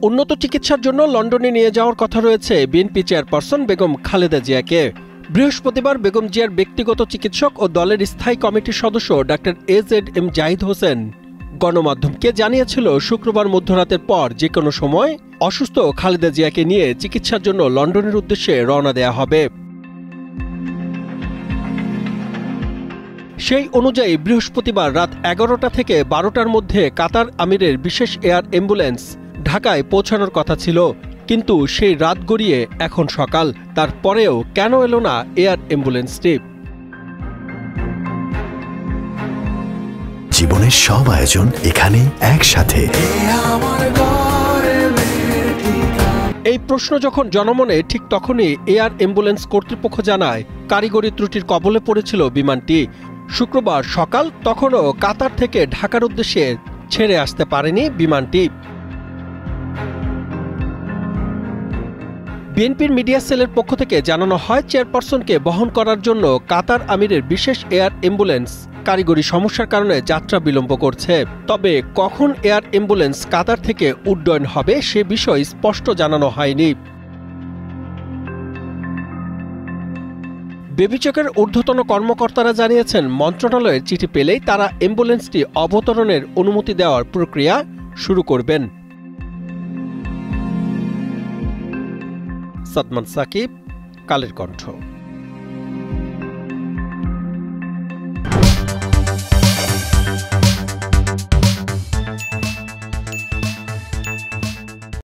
উন্নত চিকিৎসার জন্য লন্ডনে নিয়ে যাওয়ার কথা রয়েছে বিএনপি চেয়ারপারসন বেগম খালেদা জিয়াকে। বৃহস্পতিবার বেগম জিয়ার ব্যক্তিগত চিকিৎসক ও দলের স্থায়ী কমিটির সদস্য ডাক্তার AZM জাহিদ হোসেন গণমাধ্যমকে জানিয়েছিল শুক্রবার মধ্যরাতের পর যে কোনো সময় অসুস্থ খালেদা জিয়াকে নিয়ে চিকিৎসার জন্য লন্ডনের উদ্দেশ্যে রওনা দেয়া হবে। সেই অনুযায়ী বৃহস্পতিবার রাত 11টা থেকে 12টার মধ্যে কাতার আমিরের বিশেষ এয়ার অ্যাম্বুলেন্স ঢাকায় পৌঁছানোর কথা ছিল, কিন্তু সেই রাত গড়িয়ে এখন সকাল। তারপরেও কেন এলো না এয়ার অ্যাম্বুলেন্সটি? জীবনের সব আয়োজন এখানে একসাথে। এই প্রশ্ন যখন জনমনে, ঠিক তখনই এয়ার অ্যাম্বুলেন্স কর্তৃপক্ষ জানায় কারিগরি ত্রুটির কবলে পড়েছিল বিমানটি। শুক্রবার সকাল তখনও কাতার থেকে ঢাকার উদ্দেশ্যে ছেড়ে আসতে পারেনি বিমানটি। বিএনপির মিডিয়া সেলের পক্ষ থেকে জানানো হয়, চেয়ারপারসনকে বহন করার জন্য কাতার আমিরের বিশেষ এয়ার অ্যাম্বুলেন্স কারিগরি সমস্যার কারণে যাত্রা বিলম্ব করছে। তবে কখন এয়ার অ্যাম্বুলেন্স কাতার থেকে উড্ডয়ন হবে সে বিষয় স্পষ্ট জানানো হয়নি। বেবিচকের ঊর্ধ্বতন কর্মকর্তারা জানিয়েছেন, মন্ত্রণালয়ের চিঠি পেলেই তারা অ্যাম্বুলেন্সটি অবতরণের অনুমতি দেওয়ার প্রক্রিয়া শুরু করবেন। সাদমান সাকিব, কালের কণ্ঠ।